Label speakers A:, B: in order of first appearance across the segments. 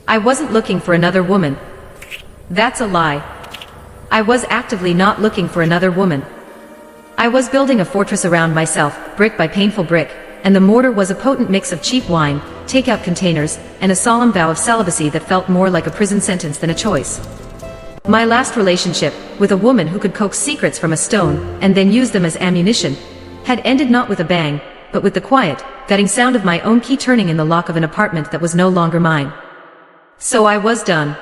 A: I wasn't looking for another woman. That's a lie. I was actively not looking for another woman. I was building a fortress around myself, brick by painful brick, and the mortar was a potent mix of cheap wine, takeout containers, and a solemn vow of celibacy that felt more like a prison sentence than a choice. My last relationship, with a woman who could coax secrets from a stone, and then use them as ammunition, had ended not with a bang, but with the quiet, thudding sound of my own key turning in the lock of an apartment that was no longer mine. So I was done.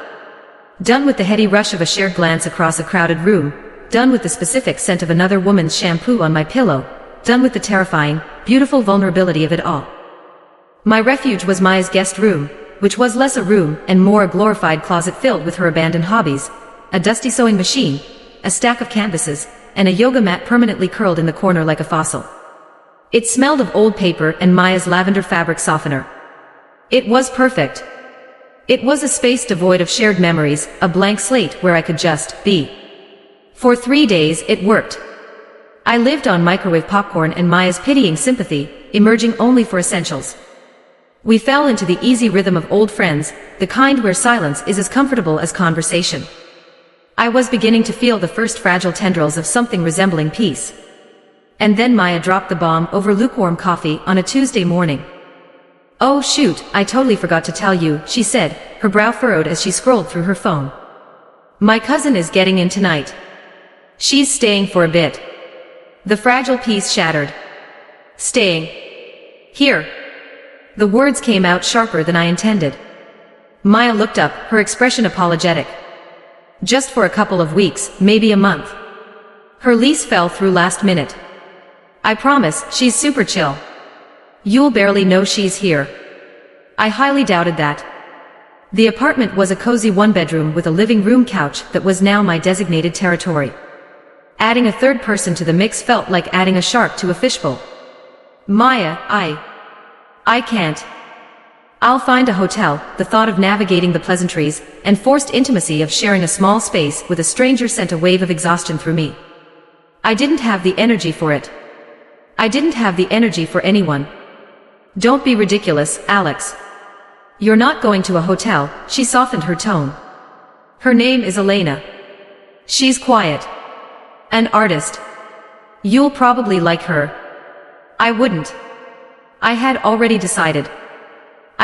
A: Done with the heady rush of a shared glance across a crowded room, done with the specific scent of another woman's shampoo on my pillow, done with the terrifying, beautiful vulnerability of it all. My refuge was Maya's guest room, which was less a room and more a glorified closet filled with her abandoned hobbies, a dusty sewing machine, a stack of canvases, and a yoga mat permanently curled in the corner like a fossil. It smelled of old paper and Maya's lavender fabric softener. It was perfect. It was a space devoid of shared memories, a blank slate where I could just be. For 3 days it worked. I lived on microwave popcorn and Maya's pitying sympathy, emerging only for essentials. We fell into the easy rhythm of old friends, the kind where silence is as comfortable as conversation. I was beginning to feel the first fragile tendrils of something resembling peace. And then Maya dropped the bomb over lukewarm coffee on a Tuesday morning. "Oh shoot, I totally forgot to tell you," she said, her brow furrowed as she scrolled through her phone. "My cousin is getting in tonight. She's staying for a bit." The fragile peace shattered. "Staying. Here." The words came out sharper than I intended. Maya looked up, her expression apologetic. "Just for a couple of weeks, maybe a month. Her lease fell through last minute. I promise, she's super chill. You'll barely know she's here." I highly doubted that. The apartment was a cozy one-bedroom with a living room couch that was now my designated territory. Adding a third person to the mix felt like adding a shark to a fishbowl. "Maya, I can't. I'll find a hotel." The thought of navigating the pleasantries and forced intimacy of sharing a small space with a stranger sent a wave of exhaustion through me. I didn't have the energy for it. I didn't have the energy for anyone. "Don't be ridiculous, Alex. You're not going to a hotel," she softened her tone. "Her name is Elena. She's quiet. An artist. You'll probably like her." I wouldn't. I had already decided.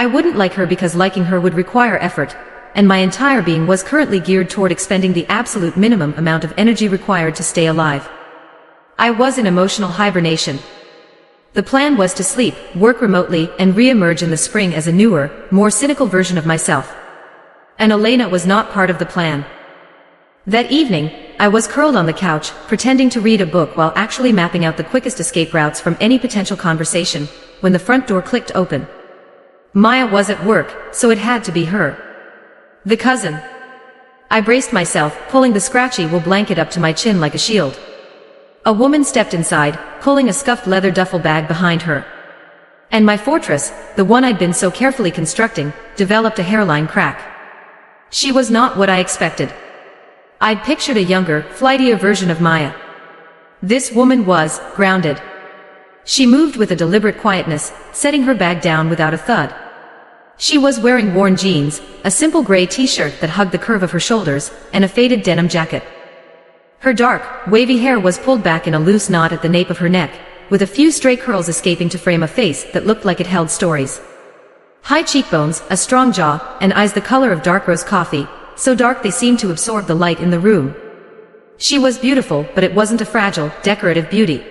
A: I wouldn't like her because liking her would require effort, and my entire being was currently geared toward expending the absolute minimum amount of energy required to stay alive. I was in emotional hibernation. The plan was to sleep, work remotely, and re-emerge in the spring as a newer, more cynical version of myself. And Elena was not part of the plan. That evening, I was curled on the couch, pretending to read a book while actually mapping out the quickest escape routes from any potential conversation, when the front door clicked open. Maya was at work, so it had to be her. The cousin. I braced myself, pulling the scratchy wool blanket up to my chin like a shield. A woman stepped inside, pulling a scuffed leather duffel bag behind her. And my fortress, the one I'd been so carefully constructing, developed a hairline crack. She was not what I expected. I'd pictured a younger, flightier version of Maya. This woman was grounded. She moved with a deliberate quietness, setting her bag down without a thud. She was wearing worn jeans, a simple gray t-shirt that hugged the curve of her shoulders, and a faded denim jacket. Her dark, wavy hair was pulled back in a loose knot at the nape of her neck, with a few stray curls escaping to frame a face that looked like it held stories. High cheekbones, a strong jaw, and eyes the color of dark roast coffee, so dark they seemed to absorb the light in the room. She was beautiful, but it wasn't a fragile, decorative beauty.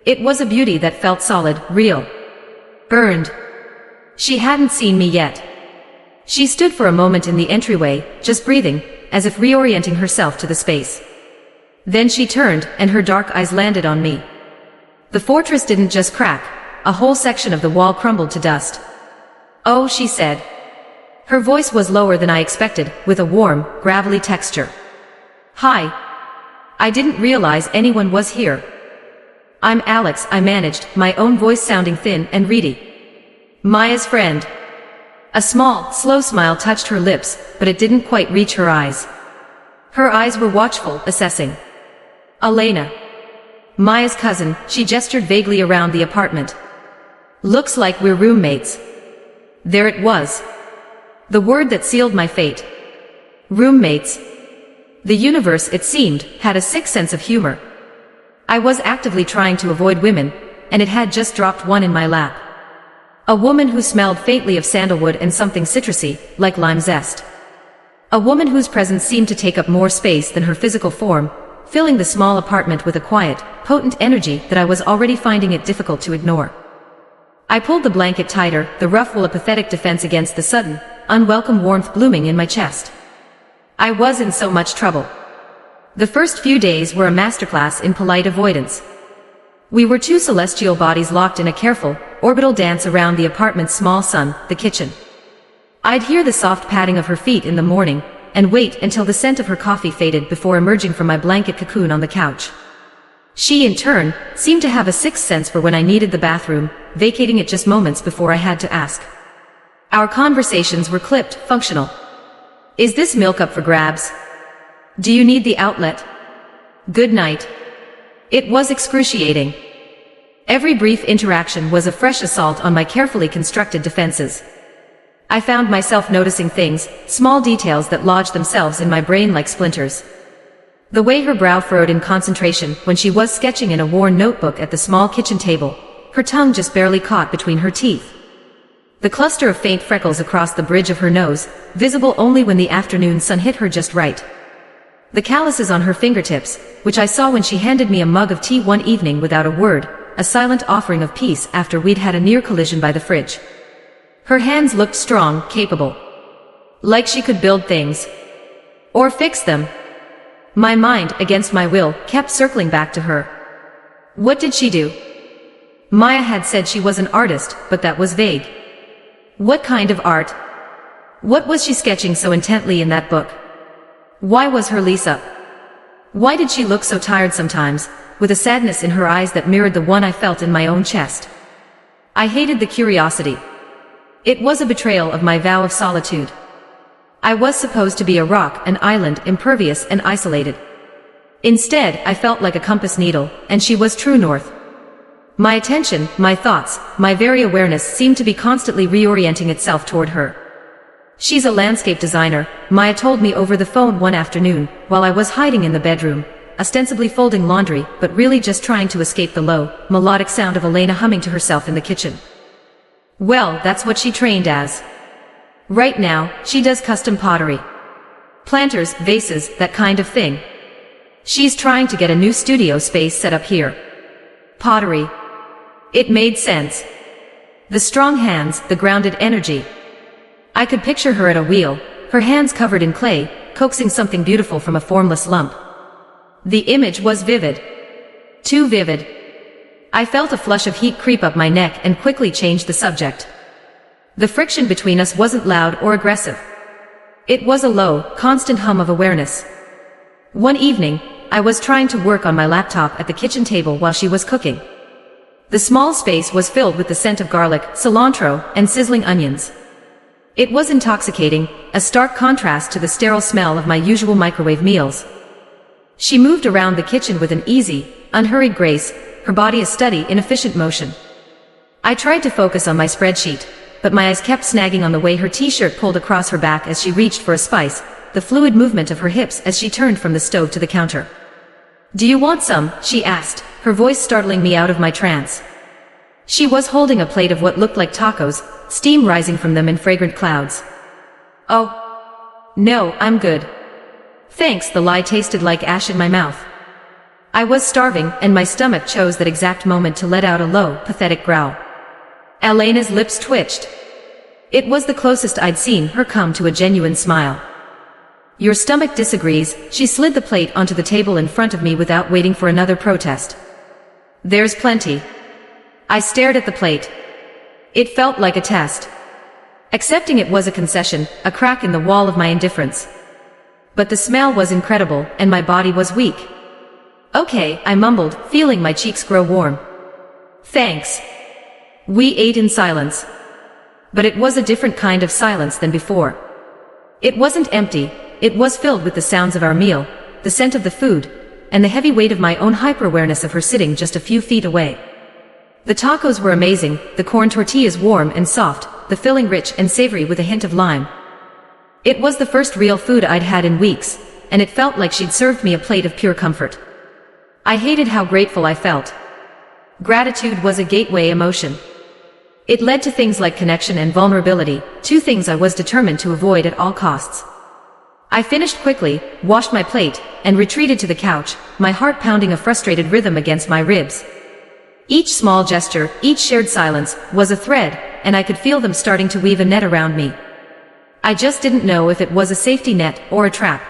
A: It was a beauty that felt solid, real. Earned. She hadn't seen me yet. She stood for a moment in the entryway, just breathing, as if reorienting herself to the space. Then she turned, and her dark eyes landed on me. The fortress didn't just crack, a whole section of the wall crumbled to dust. "Oh," she said. Her voice was lower than I expected, with a warm, gravelly texture. "Hi. I didn't realize anyone was here." "I'm Alex," I managed, my own voice sounding thin and reedy. "Maya's friend." A small, slow smile touched her lips, but it didn't quite reach her eyes. Her eyes were watchful, assessing. "Elena. Maya's cousin," she gestured vaguely around the apartment. "Looks like we're roommates." There it was. The word that sealed my fate. Roommates. The universe, it seemed, had a sick sense of humor. I was actively trying to avoid women, and it had just dropped one in my lap. A woman who smelled faintly of sandalwood and something citrusy, like lime zest. A woman whose presence seemed to take up more space than her physical form, filling the small apartment with a quiet, potent energy that I was already finding it difficult to ignore. I pulled the blanket tighter, the rough wool a pathetic defense against the sudden, unwelcome warmth blooming in my chest. I was in so much trouble. The first few days were a masterclass in polite avoidance. We were two celestial bodies locked in a careful, orbital dance around the apartment's small sun, the kitchen. I'd hear the soft padding of her feet in the morning, and wait until the scent of her coffee faded before emerging from my blanket cocoon on the couch. She, in turn, seemed to have a sixth sense for when I needed the bathroom, vacating it just moments before I had to ask. Our conversations were clipped, functional. Is this milk up for grabs? Do you need the outlet? Good night. It was excruciating. Every brief interaction was a fresh assault on my carefully constructed defenses. I found myself noticing things, small details that lodged themselves in my brain like splinters. The way her brow furrowed in concentration when she was sketching in a worn notebook at the small kitchen table, her tongue just barely caught between her teeth. The cluster of faint freckles across the bridge of her nose, visible only when the afternoon sun hit her just right. The calluses on her fingertips, which I saw when she handed me a mug of tea one evening without a word, a silent offering of peace after we'd had a near collision by the fridge. Her hands looked strong, capable. Like she could build things. Or fix them. My mind, against my will, kept circling back to her. What did she do? Maya had said she was an artist, but that was vague. What kind of art? What was she sketching so intently in that book? Why was her lease up? Why did she look so tired sometimes, with a sadness in her eyes that mirrored the one I felt in my own chest? I hated the curiosity. It was a betrayal of my vow of solitude. I was supposed to be a rock, an island, impervious and isolated. Instead, I felt like a compass needle, and she was true north. My attention, my thoughts, my very awareness seemed to be constantly reorienting itself toward her. She's a landscape designer, Maya told me over the phone one afternoon, while I was hiding in the bedroom, ostensibly folding laundry, but really just trying to escape the low, melodic sound of Elena humming to herself in the kitchen. Well, that's what she trained as. Right now, she does custom pottery. Planters, vases, that kind of thing. She's trying to get a new studio space set up here. Pottery. It made sense. The strong hands, the grounded energy. I could picture her at a wheel, her hands covered in clay, coaxing something beautiful from a formless lump. The image was vivid. Too vivid. I felt a flush of heat creep up my neck and quickly changed the subject. The friction between us wasn't loud or aggressive. It was a low, constant hum of awareness. One evening, I was trying to work on my laptop at the kitchen table while she was cooking. The small space was filled with the scent of garlic, cilantro, and sizzling onions. It was intoxicating, a stark contrast to the sterile smell of my usual microwave meals. She moved around the kitchen with an easy, unhurried grace, her body a steady, inefficient motion. I tried to focus on my spreadsheet, but my eyes kept snagging on the way her t-shirt pulled across her back as she reached for a spice, the fluid movement of her hips as she turned from the stove to the counter. "Do you want some?" she asked, her voice startling me out of my trance. She was holding a plate of what looked like tacos, steam rising from them in fragrant clouds. "Oh. No, I'm good. Thanks." The lie tasted like ash in my mouth. I was starving, and my stomach chose that exact moment to let out a low, pathetic growl. Elena's lips twitched. It was the closest I'd seen her come to a genuine smile. "Your stomach disagrees." She slid the plate onto the table in front of me without waiting for another protest. "There's plenty." I stared at the plate. It felt like a test. Accepting it was a concession, a crack in the wall of my indifference. But the smell was incredible, and my body was weak. "Okay," I mumbled, feeling my cheeks grow warm. "Thanks." We ate in silence. But it was a different kind of silence than before. It wasn't empty, it was filled with the sounds of our meal, the scent of the food, and the heavy weight of my own hyper-awareness of her sitting just a few feet away. The tacos were amazing, the corn tortillas warm and soft, the filling rich and savory with a hint of lime. It was the first real food I'd had in weeks, and it felt like she'd served me a plate of pure comfort. I hated how grateful I felt. Gratitude was a gateway emotion. It led to things like connection and vulnerability, two things I was determined to avoid at all costs. I finished quickly, washed my plate, and retreated to the couch, my heart pounding a frustrated rhythm against my ribs. Each small gesture, each shared silence, was a thread, and I could feel them starting to weave a net around me. I just didn't know if it was a safety net or a trap.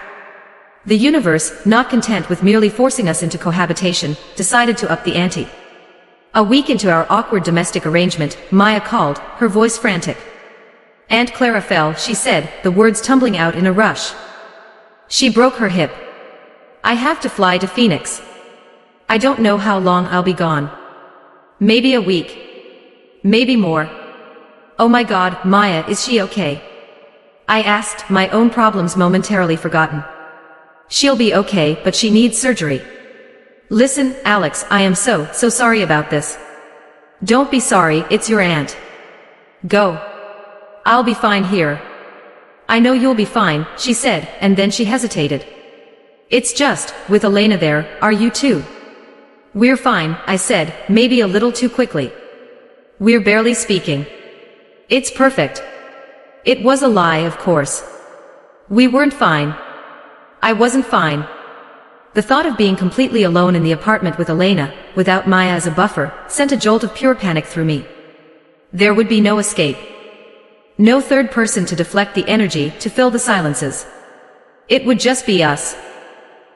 A: The universe, not content with merely forcing us into cohabitation, decided to up the ante. A week into our awkward domestic arrangement, Maya called, her voice frantic. Aunt Clara fell, she said, the words tumbling out in a rush. She broke her hip. I have to fly to Phoenix. I don't know how long I'll be gone. Maybe a week. Maybe more. Oh my God, Maya, is she okay? I asked, my own problems momentarily forgotten. She'll be okay, but she needs surgery. Listen, Alex, I am so sorry about this. Don't be sorry, it's your aunt. Go. I'll be fine here. I know you'll be fine, she said, and then she hesitated. It's just, with Elena there, are you too? We're fine, I said, maybe a little too quickly. We're barely speaking. It's perfect. It was a lie, of course. We weren't fine. I wasn't fine. The thought of being completely alone in the apartment with Elena, without Maya as a buffer, sent a jolt of pure panic through me. There would be no escape. No third person to deflect the energy, to fill the silences. It would just be us.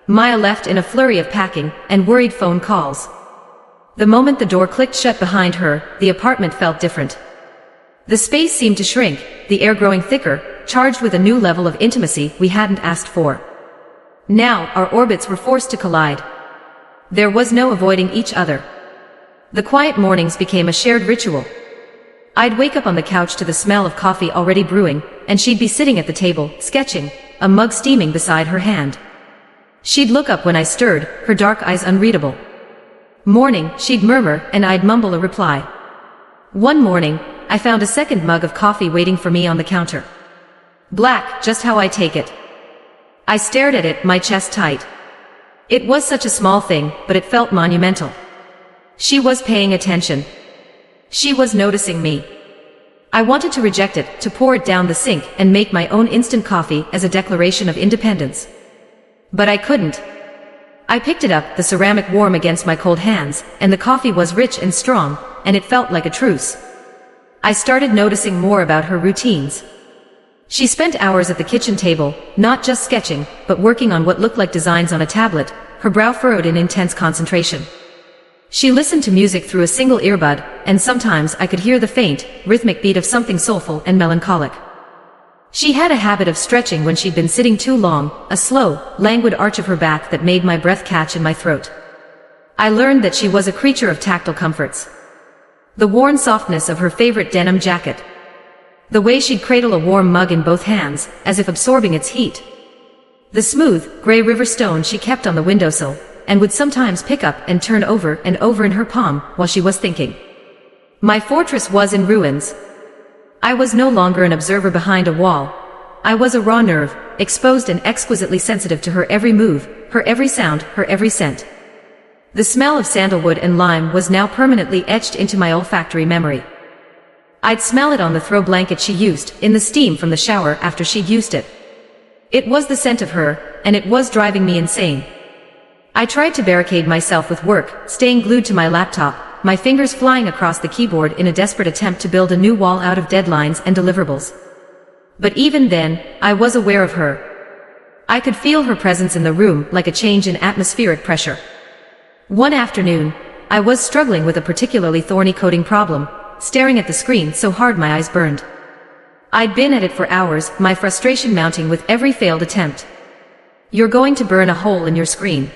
A: Maya left in a flurry of packing and worried phone calls. The moment the door clicked shut behind her, the apartment felt different. The space seemed to shrink, the air growing thicker, charged with a new level of intimacy we hadn't asked for. Now, our orbits were forced to collide. There was no avoiding each other. The quiet mornings became a shared ritual. I'd wake up on the couch to the smell of coffee already brewing, and she'd be sitting at the table, sketching, a mug steaming beside her hand. She'd look up when I stirred, her dark eyes unreadable. Morning, she'd murmur, and I'd mumble a reply. One morning, I found a second mug of coffee waiting for me on the counter. Black, just how I take it. I stared at it, my chest tight. It was such a small thing, but it felt monumental. She was paying attention. She was noticing me. I wanted to reject it, to pour it down the sink and make my own instant coffee as a declaration of independence. But I couldn't. I picked it up, the ceramic warm against my cold hands, and the coffee was rich and strong, and it felt like a truce. I started noticing more about her routines. She spent hours at the kitchen table, not just sketching, but working on what looked like designs on a tablet, her brow furrowed in intense concentration. She listened to music through a single earbud, and sometimes I could hear the faint, rhythmic beat of something soulful and melancholic. She had a habit of stretching when she'd been sitting too long, a slow, languid arch of her back that made my breath catch in my throat. I learned that she was a creature of tactile comforts. The worn softness of her favorite denim jacket. The way she'd cradle a warm mug in both hands, as if absorbing its heat. The smooth, gray river stone she kept on the windowsill, and would sometimes pick up and turn over and over in her palm while she was thinking. My fortress was in ruins. I was no longer an observer behind a wall. I was a raw nerve, exposed and exquisitely sensitive to her every move, her every sound, her every scent. The smell of sandalwood and lime was now permanently etched into my olfactory memory. I'd smell it on the throw blanket she used, in the steam from the shower after she'd used it. It was the scent of her, and it was driving me insane. I tried to barricade myself with work, staying glued to my laptop, my fingers flying across the keyboard in a desperate attempt to build a new wall out of deadlines and deliverables. But even then, I was aware of her. I could feel her presence in the room like a change in atmospheric pressure. One afternoon, I was struggling with a particularly thorny coding problem, staring at the screen so hard my eyes burned. I'd been at it for hours, my frustration mounting with every failed attempt. You're going to burn a hole in your screen.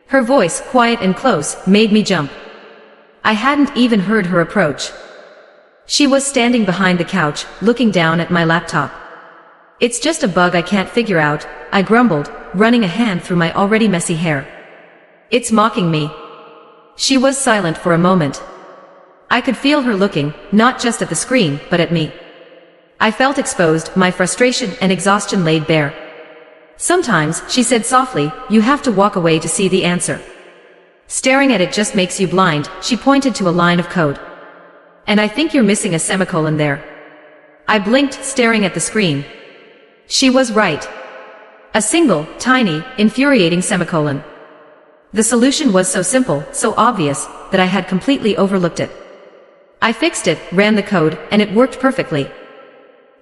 A: Her voice, quiet and close, made me jump. I hadn't even heard her approach. She was standing behind the couch, looking down at my laptop. It's just a bug I can't figure out, I grumbled, running a hand through my already messy hair. It's mocking me. She was silent for a moment. I could feel her looking, not just at the screen, but at me. I felt exposed, my frustration and exhaustion laid bare. Sometimes, she said softly, you have to walk away to see the answer. Staring at it just makes you blind, she pointed to a line of code. And I think you're missing a semicolon there. I blinked, staring at the screen. She was right. A single, tiny, infuriating semicolon. The solution was so simple, so obvious, that I had completely overlooked it. I fixed it, ran the code, and it worked perfectly.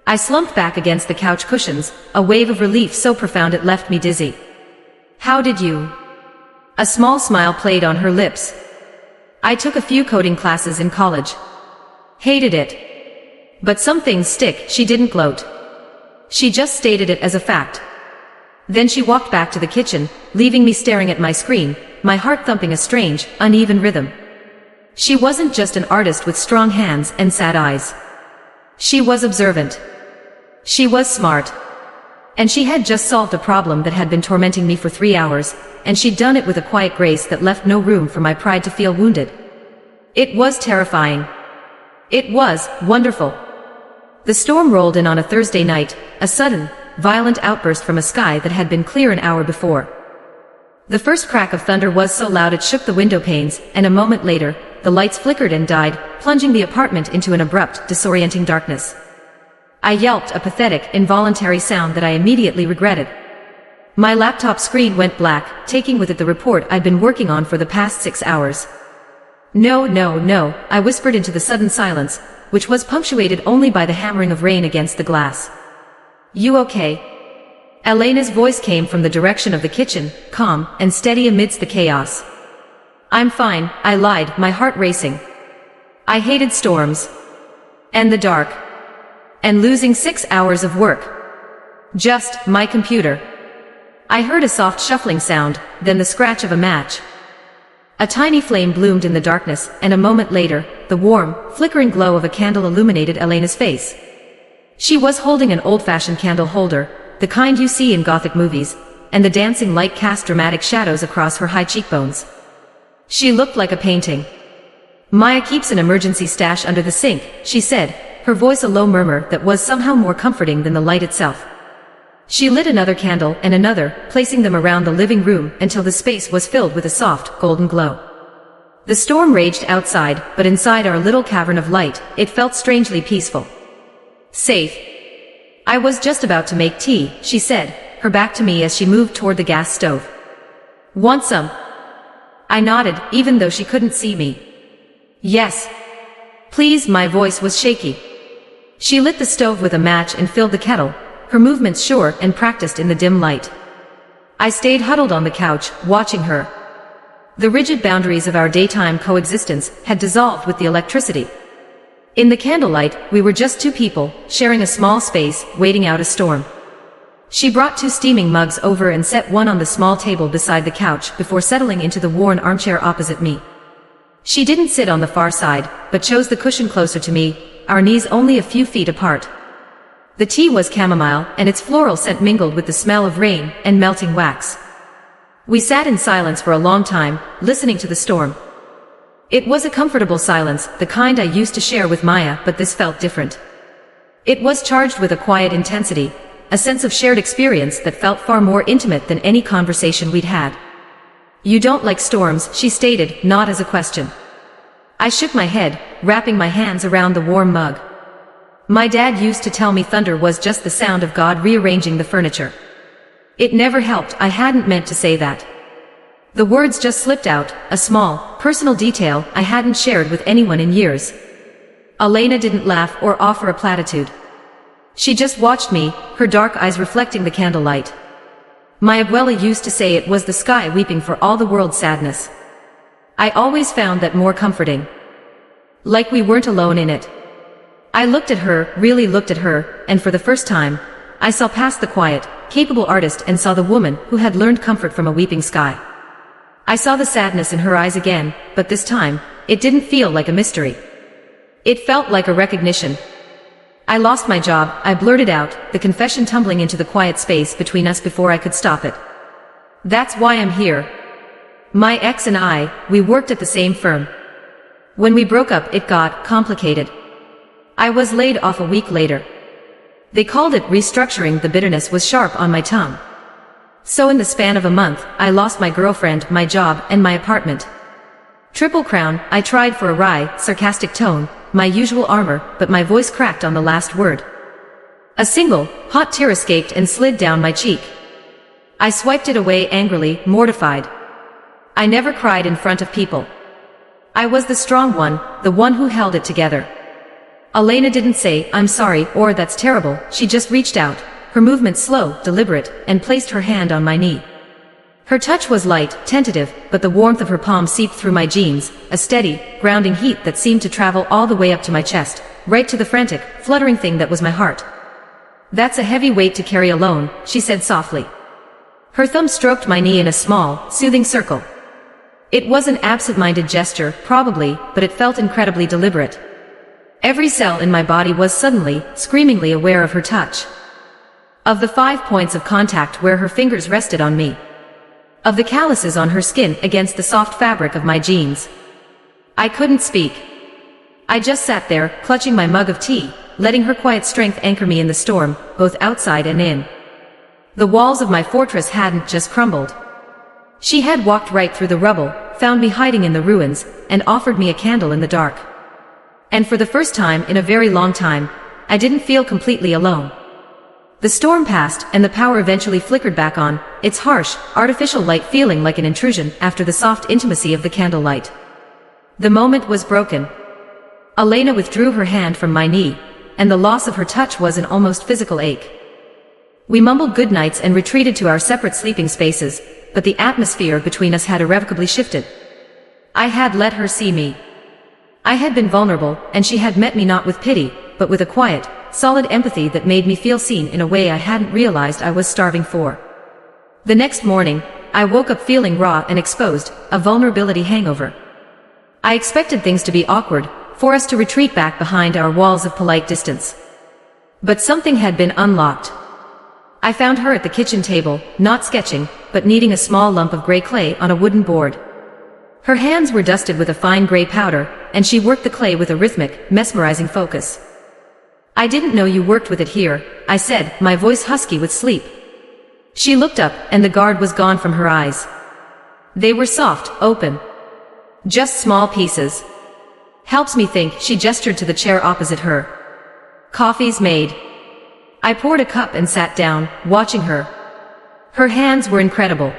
A: I slumped back against the couch cushions, a wave of relief so profound it left me dizzy. How did you? A small smile played on her lips. I took a few coding classes in college. Hated it. But some things stick, she didn't gloat. She just stated it as a fact. Then she walked back to the kitchen, leaving me staring at my screen, my heart thumping a strange, uneven rhythm. She wasn't just an artist with strong hands and sad eyes. She was observant. She was smart. And she had just solved a problem that had been tormenting me for 3 hours, and she'd done it with a quiet grace that left no room for my pride to feel wounded. It was terrifying. It was wonderful. The storm rolled in on a Thursday night, a sudden, violent outburst from a sky that had been clear an hour before. The first crack of thunder was so loud it shook the window panes, and a moment later, the lights flickered and died, plunging the apartment into an abrupt, disorienting darkness. I yelped, a pathetic, involuntary sound that I immediately regretted. My laptop screen went black, taking with it the report I'd been working on for the past 6 hours. No, no, no, I whispered into the sudden silence, which was punctuated only by the hammering of rain against the glass. You okay? Elena's voice came from the direction of the kitchen, calm and steady amidst the chaos. I'm fine, I lied, my heart racing. I hated storms. And the dark. And losing 6 hours of work. Just my computer. I heard a soft shuffling sound, then the scratch of a match. A tiny flame bloomed in the darkness, and a moment later, the warm, flickering glow of a candle illuminated Elena's face. She was holding an old-fashioned candle holder, the kind you see in Gothic movies, and the dancing light cast dramatic shadows across her high cheekbones. She looked like a painting. Maya keeps an emergency stash under the sink, she said, her voice a low murmur that was somehow more comforting than the light itself. She lit another candle and another, placing them around the living room until the space was filled with a soft, golden glow. The storm raged outside, but inside our little cavern of light, it felt strangely peaceful. Safe. I was just about to make tea, she said, her back to me as she moved toward the gas stove. Want some? I nodded, even though she couldn't see me. Yes. Please, my voice was shaky. She lit the stove with a match and filled the kettle, her movements sure and practiced in the dim light. I stayed huddled on the couch, watching her. The rigid boundaries of our daytime coexistence had dissolved with the electricity. In the candlelight, we were just two people, sharing a small space, waiting out a storm. She brought 2 steaming mugs over and set one on the small table beside the couch before settling into the worn armchair opposite me. She didn't sit on the far side, but chose the cushion closer to me, our knees only a few feet apart. The tea was chamomile, and its floral scent mingled with the smell of rain and melting wax. We sat in silence for a long time, listening to the storm. It was a comfortable silence, the kind I used to share with Maya, but this felt different. It was charged with a quiet intensity, a sense of shared experience that felt far more intimate than any conversation we'd had. You don't like storms, she stated, not as a question. I shook my head, wrapping my hands around the warm mug. My dad used to tell me thunder was just the sound of God rearranging the furniture. It never helped, I hadn't meant to say that. The words just slipped out, a small, personal detail I hadn't shared with anyone in years. Elena didn't laugh or offer a platitude. She just watched me, her dark eyes reflecting the candlelight. My abuela used to say it was the sky weeping for all the world's sadness. I always found that more comforting. Like we weren't alone in it. I looked at her, really looked at her, and for the first time, I saw past the quiet, capable artist and saw the woman who had learned comfort from a weeping sky. I saw the sadness in her eyes again, but this time, it didn't feel like a mystery. It felt like a recognition. I lost my job, I blurted out, the confession tumbling into the quiet space between us before I could stop it. That's why I'm here. My ex and I, we worked at the same firm. When we broke up, it got complicated. I was laid off a week later. They called it restructuring. The bitterness was sharp on my tongue. So in the span of a month, I lost my girlfriend, my job, and my apartment. Triple crown. I tried for a wry, sarcastic tone, my usual armor, but my voice cracked on the last word. A single, hot tear escaped and slid down my cheek. I swiped it away angrily, mortified. I never cried in front of people. I was the strong one, the one who held it together. Elena didn't say, "I'm sorry," or "That's terrible." She just reached out, her movement slow, deliberate, and placed her hand on my knee. Her touch was light, tentative, but the warmth of her palm seeped through my jeans, a steady, grounding heat that seemed to travel all the way up to my chest, right to the frantic, fluttering thing that was my heart. "That's a heavy weight to carry alone," she said softly. Her thumb stroked my knee in a small, soothing circle. It was an absent-minded gesture, probably, but it felt incredibly deliberate. Every cell in my body was suddenly, screamingly aware of her touch. Of the 5 points of contact where her fingers rested on me. Of the calluses on her skin against the soft fabric of my jeans. I couldn't speak. I just sat there, clutching my mug of tea, letting her quiet strength anchor me in the storm, both outside and in. The walls of my fortress hadn't just crumbled. She had walked right through the rubble, found me hiding in the ruins, and offered me a candle in the dark. And for the first time in a very long time, I didn't feel completely alone. The storm passed, and the power eventually flickered back on, its harsh, artificial light feeling like an intrusion after the soft intimacy of the candlelight. The moment was broken. Elena withdrew her hand from my knee, and the loss of her touch was an almost physical ache. We mumbled goodnights and retreated to our separate sleeping spaces, but the atmosphere between us had irrevocably shifted. I had let her see me. I had been vulnerable, and she had met me not with pity, but with a quiet, solid empathy that made me feel seen in a way I hadn't realized I was starving for. The next morning, I woke up feeling raw and exposed, a vulnerability hangover. I expected things to be awkward, for us to retreat back behind our walls of polite distance. But something had been unlocked. I found her at the kitchen table, not sketching, but kneading a small lump of gray clay on a wooden board. Her hands were dusted with a fine gray powder, and she worked the clay with a rhythmic, mesmerizing focus. "I didn't know you worked with it here," I said, my voice husky with sleep. She looked up, and the guard was gone from her eyes. They were soft, open. "Just small pieces. Helps me think," she gestured to the chair opposite her. "Coffee's made." I poured a cup and sat down, watching her. Her hands were incredible.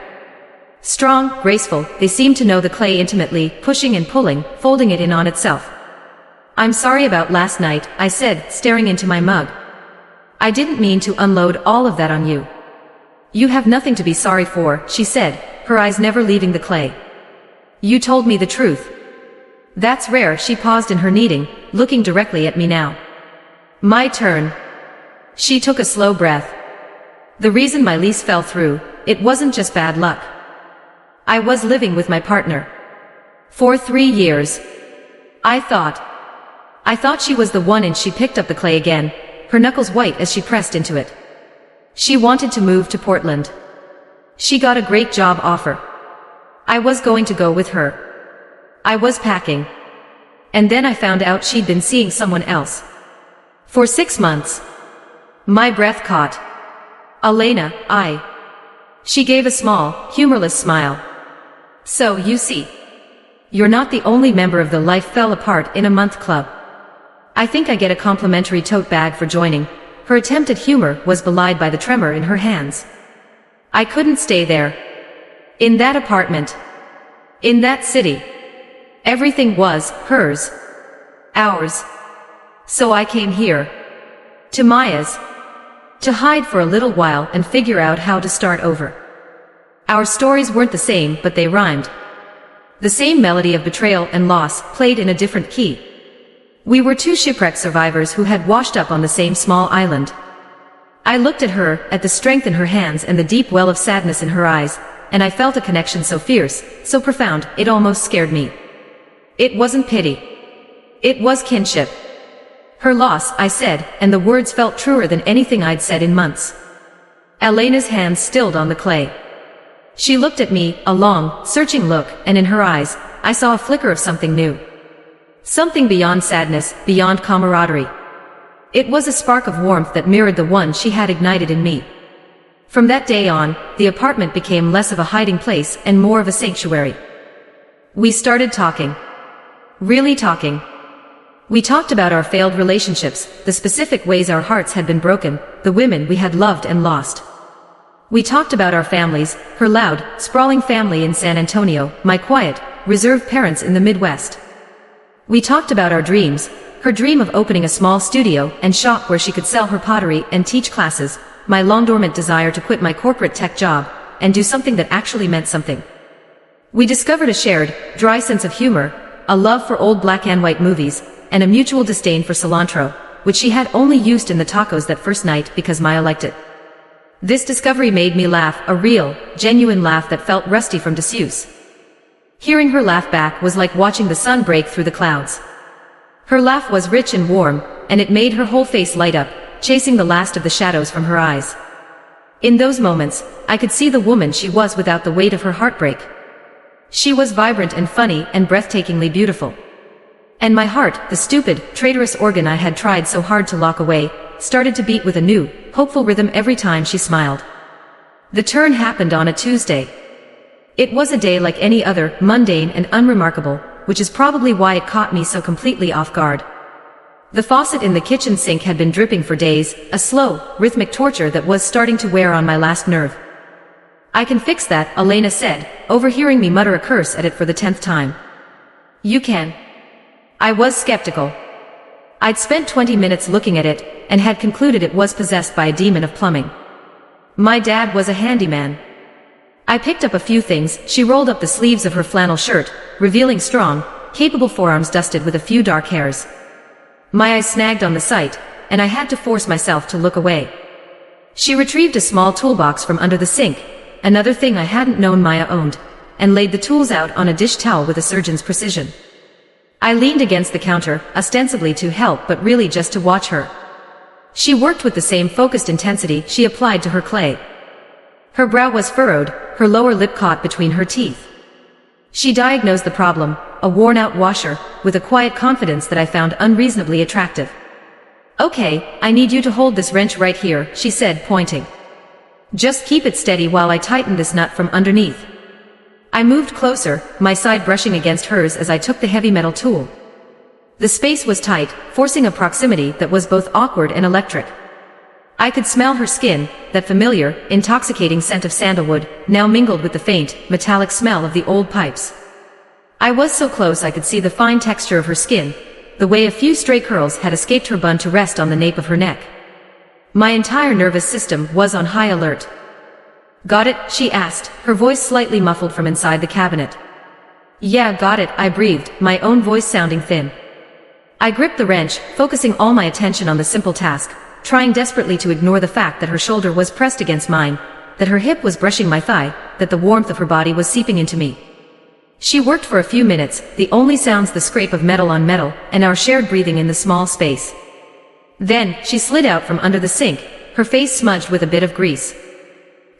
A: Strong, graceful, they seemed to know the clay intimately, pushing and pulling, folding it in on itself. "I'm sorry about last night," I said, staring into my mug. "I didn't mean to unload all of that on you." "You have nothing to be sorry for," she said, her eyes never leaving the clay. "You told me the truth." "That's rare." She paused in her kneading, looking directly at me now. "My turn." She took a slow breath. "The reason my lease fell through, it wasn't just bad luck. I was living with my partner. For 3 years. I thought she was the one, and she picked up the clay again, her knuckles white as she pressed into it. She wanted to move to Portland. She got a great job offer. I was going to go with her. I was packing. And then I found out she'd been seeing someone else. For 6 months. My breath caught. "Elena, She gave a small, humorless smile. "So, you see. You're not the only member of the Life Fell Apart in a Month club. I think I get a complimentary tote bag for joining." Her attempt at humor was belied by the tremor in her hands. I couldn't stay there. In that apartment. In that city. Everything was hers. Ours. So I came here. To Maya's. To hide for a little while and figure out how to start over. Our stories weren't the same, but they rhymed. The same melody of betrayal and loss, played in a different key. We were 2 shipwreck survivors who had washed up on the same small island. I looked at her, at the strength in her hands and the deep well of sadness in her eyes, and I felt a connection so fierce, so profound, it almost scared me. It wasn't pity. It was kinship. "Her loss," I said, and the words felt truer than anything I'd said in months. Elena's hands stilled on the clay. She looked at me, a long, searching look, and in her eyes, I saw a flicker of something new. Something beyond sadness, beyond camaraderie. It was a spark of warmth that mirrored the one she had ignited in me. From that day on, the apartment became less of a hiding place and more of a sanctuary. We started talking. Really talking. We talked about our failed relationships, the specific ways our hearts had been broken, the women we had loved and lost. We talked about our families, her loud, sprawling family in San Antonio, my quiet, reserved parents in the Midwest. We talked about our dreams, her dream of opening a small studio and shop where she could sell her pottery and teach classes, my long-dormant desire to quit my corporate tech job and do something that actually meant something. We discovered a shared, dry sense of humor, a love for old black and white movies, and a mutual disdain for cilantro, which she had only used in the tacos that first night because Maya liked it. This discovery made me laugh, a real, genuine laugh that felt rusty from disuse. Hearing her laugh back was like watching the sun break through the clouds. Her laugh was rich and warm, and it made her whole face light up, chasing the last of the shadows from her eyes. In those moments, I could see the woman she was without the weight of her heartbreak. She was vibrant and funny and breathtakingly beautiful. And my heart, the stupid, traitorous organ I had tried so hard to lock away, started to beat with a new, hopeful rhythm every time she smiled. The turn happened on a Tuesday. It was a day like any other, mundane and unremarkable, which is probably why it caught me so completely off guard. The faucet in the kitchen sink had been dripping for days, a slow, rhythmic torture that was starting to wear on my last nerve. "I can fix that," Elena said, overhearing me mutter a curse at it for the 10th time. "You can." I was skeptical. I'd spent 20 minutes looking at it, and had concluded it was possessed by a demon of plumbing. My dad was a handyman. I picked up a few things. She rolled up the sleeves of her flannel shirt, revealing strong, capable forearms dusted with a few dark hairs. My eyes snagged on the sight, and I had to force myself to look away. She retrieved a small toolbox from under the sink, another thing I hadn't known Maya owned, and laid the tools out on a dish towel with a surgeon's precision. I leaned against the counter, ostensibly to help but really just to watch her. She worked with the same focused intensity she applied to her clay. Her brow was furrowed, her lower lip caught between her teeth. She diagnosed the problem, a worn-out washer, with a quiet confidence that I found unreasonably attractive. "Okay, I need you to hold this wrench right here," she said, pointing. "Just keep it steady while I tighten this nut from underneath." I moved closer, my side brushing against hers as I took the heavy metal tool. The space was tight, forcing a proximity that was both awkward and electric. I could smell her skin, that familiar, intoxicating scent of sandalwood, now mingled with the faint, metallic smell of the old pipes. I was so close I could see the fine texture of her skin, the way a few stray curls had escaped her bun to rest on the nape of her neck. My entire nervous system was on high alert. "Got it?" she asked, her voice slightly muffled from inside the cabinet. "Yeah, got it," I breathed, my own voice sounding thin. I gripped the wrench, focusing all my attention on the simple task, trying desperately to ignore the fact that her shoulder was pressed against mine, that her hip was brushing my thigh, that the warmth of her body was seeping into me. She worked for a few minutes, the only sounds the scrape of metal on metal, and our shared breathing in the small space. Then, she slid out from under the sink, her face smudged with a bit of grease.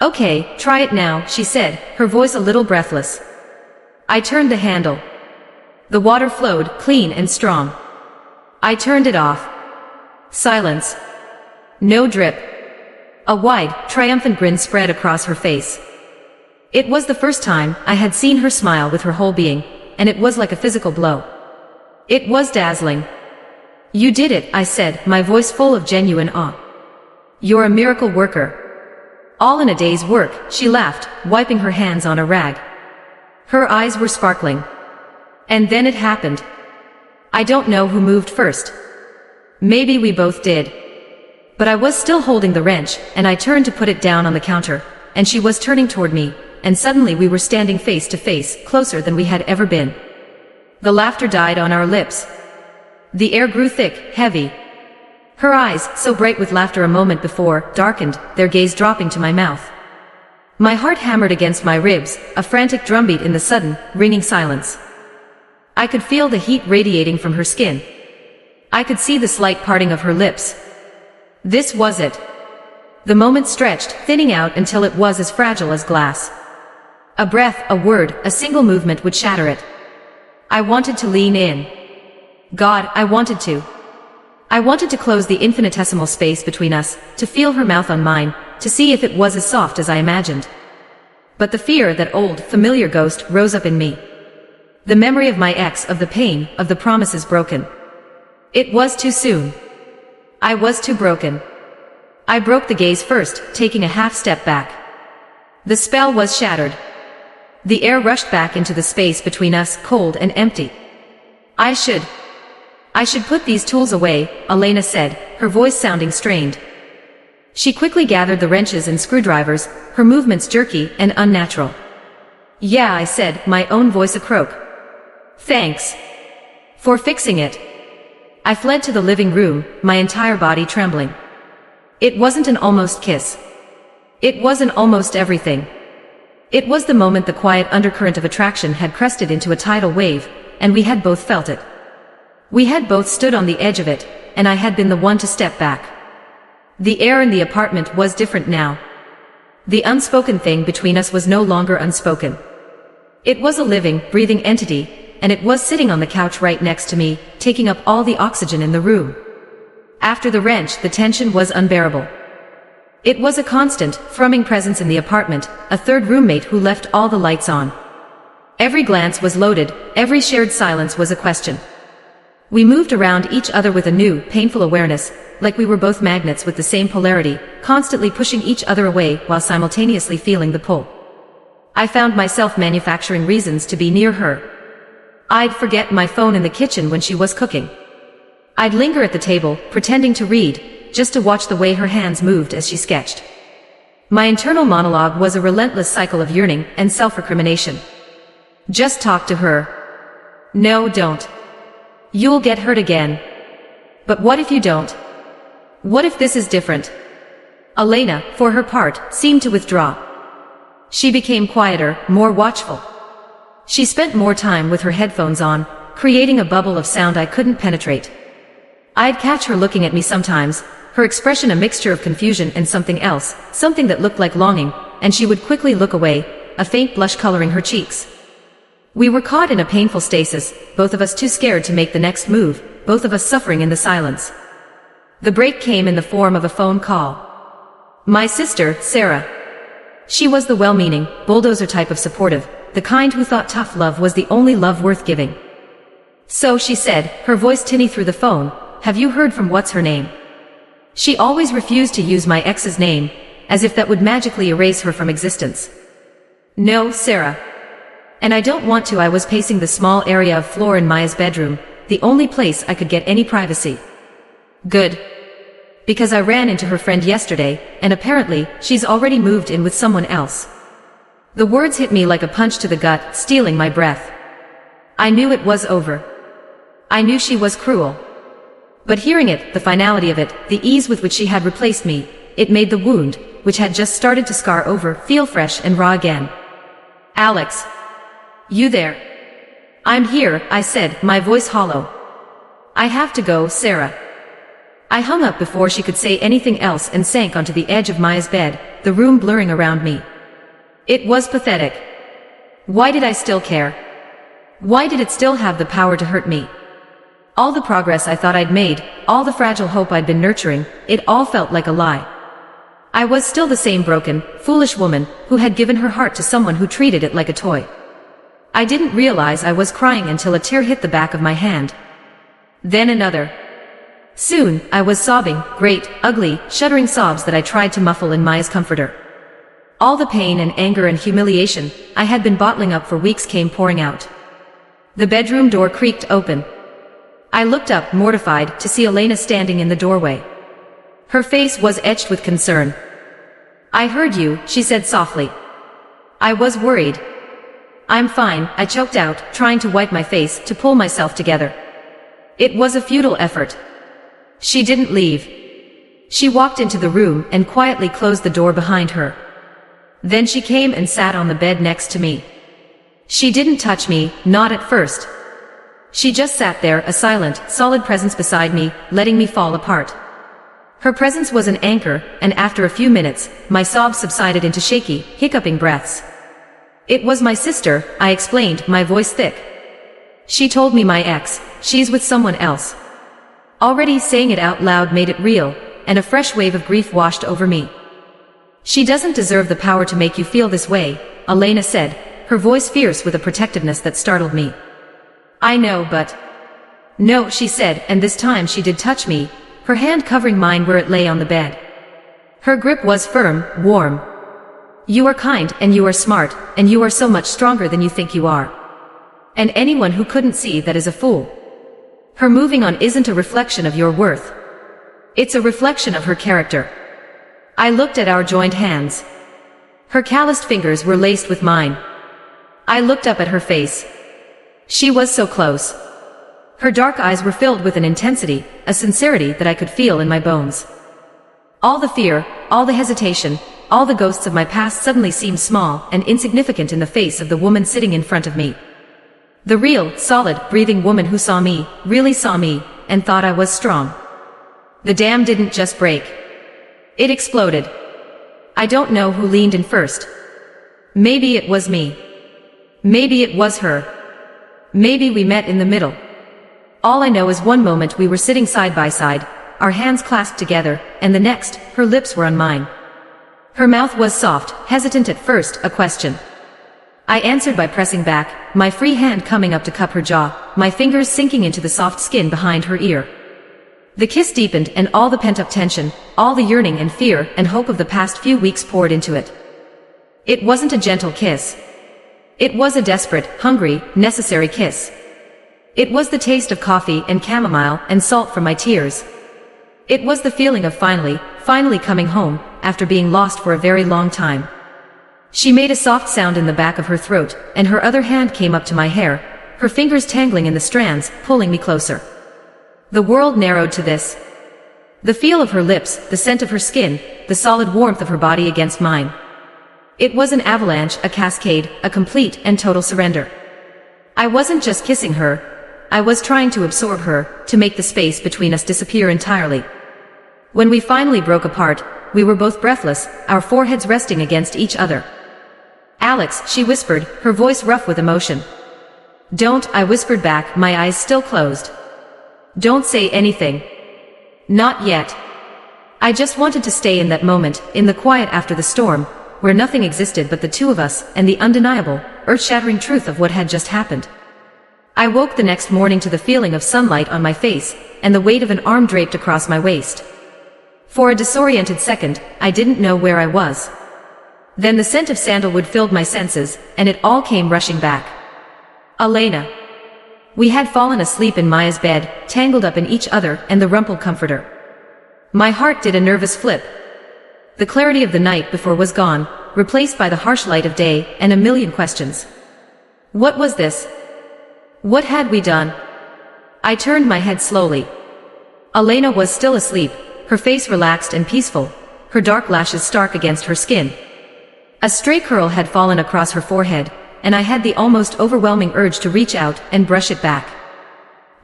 A: "Okay, try it now," she said, her voice a little breathless. I turned the handle. The water flowed, clean and strong. I turned it off. Silence. No drip. A wide, triumphant grin spread across her face. It was the first time I had seen her smile with her whole being, and it was like a physical blow. It was dazzling. "You did it," I said, my voice full of genuine awe. "You're a miracle worker." "All in a day's work," she laughed, wiping her hands on a rag. Her eyes were sparkling. And then it happened. I don't know who moved first. Maybe we both did. But I was still holding the wrench, and I turned to put it down on the counter, and she was turning toward me, and suddenly we were standing face to face, closer than we had ever been. The laughter died on our lips. The air grew thick, heavy. Her eyes, so bright with laughter a moment before, darkened, their gaze dropping to my mouth. My heart hammered against my ribs, a frantic drumbeat in the sudden, ringing silence. I could feel the heat radiating from her skin. I could see the slight parting of her lips. This was it. The moment stretched, thinning out until it was as fragile as glass. A breath, a word, a single movement would shatter it. I wanted to lean in. God, I wanted to. I wanted to close the infinitesimal space between us, to feel her mouth on mine, to see if it was as soft as I imagined. But the fear, that old, familiar ghost, rose up in me. The memory of my ex, of the pain, of the promises broken. It was too soon. I was too broken. I broke the gaze first, taking a half step back. The spell was shattered. The air rushed back into the space between us, cold and empty. I should put these tools away, Elena said, her voice sounding strained. She quickly gathered the wrenches and screwdrivers, her movements jerky and unnatural. Yeah, I said, my own voice a croak. Thanks for fixing it. I fled to the living room, my entire body trembling. It wasn't an almost kiss. It was an almost everything. It was the moment the quiet undercurrent of attraction had crested into a tidal wave, and we had both felt it. We had both stood on the edge of it, and I had been the one to step back. The air in the apartment was different now. The unspoken thing between us was no longer unspoken. It was a living, breathing entity, and it was sitting on the couch right next to me, taking up all the oxygen in the room. After the wrench, the tension was unbearable. It was a constant, thrumming presence in the apartment, a third roommate who left all the lights on. Every glance was loaded, every shared silence was a question. We moved around each other with a new, painful awareness, like we were both magnets with the same polarity, constantly pushing each other away while simultaneously feeling the pull. I found myself manufacturing reasons to be near her. I'd forget my phone in the kitchen when she was cooking. I'd linger at the table, pretending to read, just to watch the way her hands moved as she sketched. My internal monologue was a relentless cycle of yearning and self-recrimination. Just talk to her. No, don't. You'll get hurt again. But what if you don't? What if this is different? Elena, for her part, seemed to withdraw. She became quieter, more watchful. She spent more time with her headphones on, creating a bubble of sound I couldn't penetrate. I'd catch her looking at me sometimes, her expression a mixture of confusion and something else, something that looked like longing, and she would quickly look away, a faint blush coloring her cheeks. We were caught in a painful stasis, both of us too scared to make the next move, both of us suffering in the silence. The break came in the form of a phone call. My sister, Sarah. She was the well-meaning, bulldozer type of supportive, the kind who thought tough love was the only love worth giving. So she said, her voice tinny through the phone, have you heard from what's her name? She always refused to use my ex's name, as if that would magically erase her from existence. No, Sarah. And I don't want to. I was pacing the small area of floor in Maya's bedroom, the only place I could get any privacy. Good. Because I ran into her friend yesterday, and apparently, she's already moved in with someone else. The words hit me like a punch to the gut, stealing my breath. I knew it was over. I knew she was cruel. But hearing it, the finality of it, the ease with which she had replaced me, it made the wound, which had just started to scar over, feel fresh and raw again. Alex. You there? I'm here, I said, my voice hollow. I have to go, Sarah. I hung up before she could say anything else and sank onto the edge of Maya's bed, the room blurring around me. It was pathetic. Why did I still care? Why did it still have the power to hurt me? All the progress I thought I'd made, all the fragile hope I'd been nurturing, it all felt like a lie. I was still the same broken, foolish woman, who had given her heart to someone who treated it like a toy. I didn't realize I was crying until a tear hit the back of my hand. Then another. Soon, I was sobbing, great, ugly, shuddering sobs that I tried to muffle in Maya's comforter. All the pain and anger and humiliation I had been bottling up for weeks came pouring out. The bedroom door creaked open. I looked up, mortified, to see Elena standing in the doorway. Her face was etched with concern. I heard you, she said softly. I was worried. I'm fine, I choked out, trying to wipe my face, to pull myself together. It was a futile effort. She didn't leave. She walked into the room and quietly closed the door behind her. Then she came and sat on the bed next to me. She didn't touch me, not at first. She just sat there, a silent, solid presence beside me, letting me fall apart. Her presence was an anchor, and after a few minutes, my sobs subsided into shaky, hiccuping breaths. It was my sister, I explained, my voice thick. She told me my ex, she's with someone else. Already saying it out loud made it real, and a fresh wave of grief washed over me. "She doesn't deserve the power to make you feel this way," Elena said, her voice fierce with a protectiveness that startled me. "I know, but—" "No," she said, and this time she did touch me, her hand covering mine where it lay on the bed. Her grip was firm, warm. "You are kind, and you are smart, and you are so much stronger than you think you are. And anyone who couldn't see that is a fool. Her moving on isn't a reflection of your worth. It's a reflection of her character." I looked at our joined hands. Her calloused fingers were laced with mine. I looked up at her face. She was so close. Her dark eyes were filled with an intensity, a sincerity that I could feel in my bones. All the fear, all the hesitation, all the ghosts of my past suddenly seemed small and insignificant in the face of the woman sitting in front of me. The real, solid, breathing woman who saw me, really saw me, and thought I was strong. The dam didn't just break. It exploded. I don't know who leaned in first. Maybe it was me. Maybe it was her. Maybe we met in the middle. All I know is one moment we were sitting side by side, our hands clasped together, and the next, her lips were on mine. Her mouth was soft, hesitant at first, a question. I answered by pressing back, my free hand coming up to cup her jaw, my fingers sinking into the soft skin behind her ear. The kiss deepened, and all the pent-up tension, all the yearning and fear and hope of the past few weeks poured into it. It wasn't a gentle kiss. It was a desperate, hungry, necessary kiss. It was the taste of coffee and chamomile and salt from my tears. It was the feeling of finally coming home, after being lost for a very long time. She made a soft sound in the back of her throat, and her other hand came up to my hair, her fingers tangling in the strands, pulling me closer. The world narrowed to this. The feel of her lips, the scent of her skin, the solid warmth of her body against mine. It was an avalanche, a cascade, a complete and total surrender. I wasn't just kissing her. I was trying to absorb her, to make the space between us disappear entirely. When we finally broke apart, we were both breathless, our foreheads resting against each other. "Alex," she whispered, her voice rough with emotion. "Don't," I whispered back, my eyes still closed. "Don't say anything. Not yet." I just wanted to stay in that moment, in the quiet after the storm, where nothing existed but the two of us, and the undeniable, earth-shattering truth of what had just happened. I woke the next morning to the feeling of sunlight on my face, and the weight of an arm draped across my waist. For a disoriented second, I didn't know where I was. Then the scent of sandalwood filled my senses, and it all came rushing back. Elena. We had fallen asleep in Maya's bed, tangled up in each other and the rumpled comforter. My heart did a nervous flip. The clarity of the night before was gone, replaced by the harsh light of day, and a million questions. What was this? What had we done? I turned my head slowly. Elena was still asleep, her face relaxed and peaceful, her dark lashes stark against her skin. A stray curl had fallen across her forehead, and I had the almost overwhelming urge to reach out and brush it back.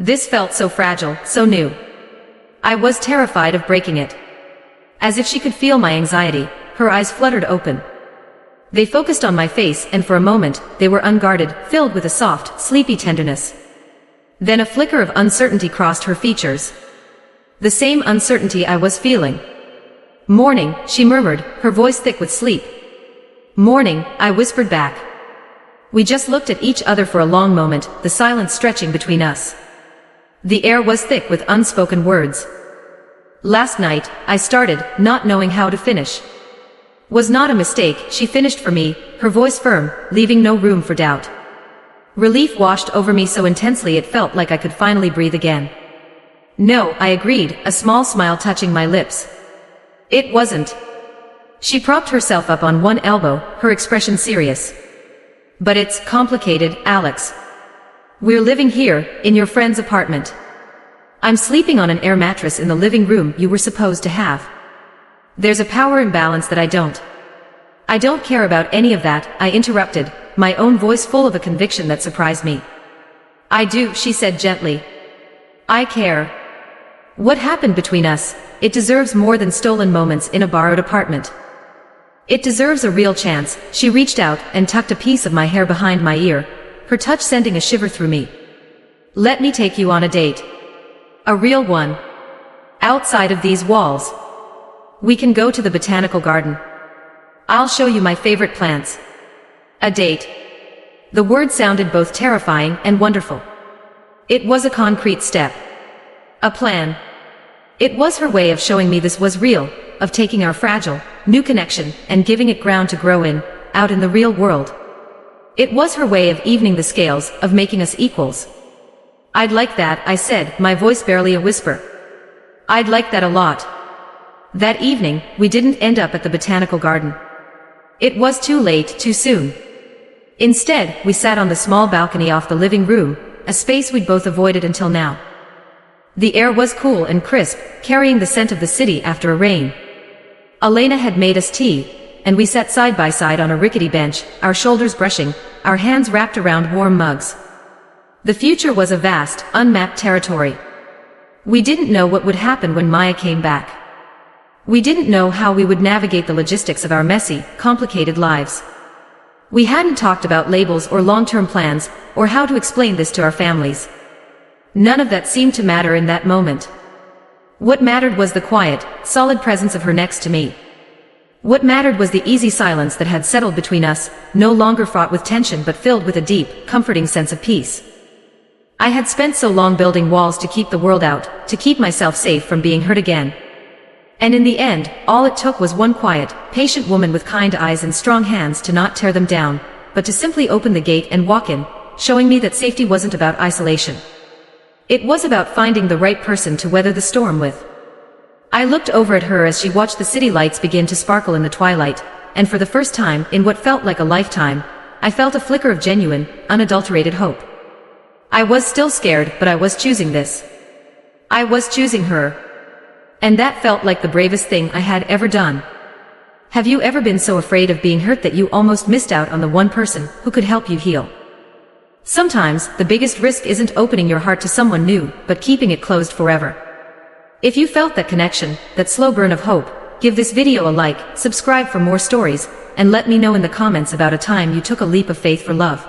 A: This felt so fragile, so new. I was terrified of breaking it. As if she could feel my anxiety, her eyes fluttered open. They focused on my face, and for a moment, they were unguarded, filled with a soft, sleepy tenderness. Then a flicker of uncertainty crossed her features. The same uncertainty I was feeling. "Morning," she murmured, her voice thick with sleep. "Morning," I whispered back. We just looked at each other for a long moment, the silence stretching between us. The air was thick with unspoken words. "Last night," I started, not knowing how to finish. "Was not a mistake," she finished for me, her voice firm, leaving no room for doubt. Relief washed over me so intensely it felt like I could finally breathe again. "No," I agreed, a small smile touching my lips. "It wasn't." She propped herself up on one elbow, her expression serious. "But it's complicated, Alex. We're living here, in your friend's apartment. I'm sleeping on an air mattress in the living room you were supposed to have. There's a power imbalance that I don't care about any of that," I interrupted, my own voice full of a conviction that surprised me. "I do," she said gently. "I care. What happened between us, it deserves more than stolen moments in a borrowed apartment. It deserves a real chance." She reached out and tucked a piece of my hair behind my ear, her touch sending a shiver through me. "Let me take you on a date. A real one." Outside of these walls. We can go to the botanical garden. I'll show you my favorite plants. A date. The word sounded both terrifying and wonderful. It was a concrete step. A plan. It was her way of showing me this was real, of taking our fragile, new connection and giving it ground to grow in, out in the real world. It was her way of evening the scales, of making us equals. I'd like that, I said, my voice barely a whisper. I'd like that a lot. That evening, we didn't end up at the botanical garden. It was too late, too soon. Instead, we sat on the small balcony off the living room, a space we'd both avoided until now. The air was cool and crisp, carrying the scent of the city after a rain. Elena had made us tea, and we sat side by side on a rickety bench, our shoulders brushing, our hands wrapped around warm mugs. The future was a vast, unmapped territory. We didn't know what would happen when Maya came back. We didn't know how we would navigate the logistics of our messy, complicated lives. We hadn't talked about labels or long-term plans, or how to explain this to our families. None of that seemed to matter in that moment. What mattered was the quiet, solid presence of her next to me. What mattered was the easy silence that had settled between us, no longer fraught with tension but filled with a deep, comforting sense of peace. I had spent so long building walls to keep the world out, to keep myself safe from being hurt again. And in the end, all it took was one quiet, patient woman with kind eyes and strong hands to not tear them down, but to simply open the gate and walk in, showing me that safety wasn't about isolation. It was about finding the right person to weather the storm with. I looked over at her as she watched the city lights begin to sparkle in the twilight, and for the first time, in what felt like a lifetime, I felt a flicker of genuine, unadulterated hope. I was still scared, but I was choosing this. I was choosing her. And that felt like the bravest thing I had ever done. Have you ever been so afraid of being hurt that you almost missed out on the one person who could help you heal? Sometimes, the biggest risk isn't opening your heart to someone new, but keeping it closed forever. If you felt that connection, that slow burn of hope, give this video a like, subscribe for more stories, and let me know in the comments about a time you took a leap of faith for love.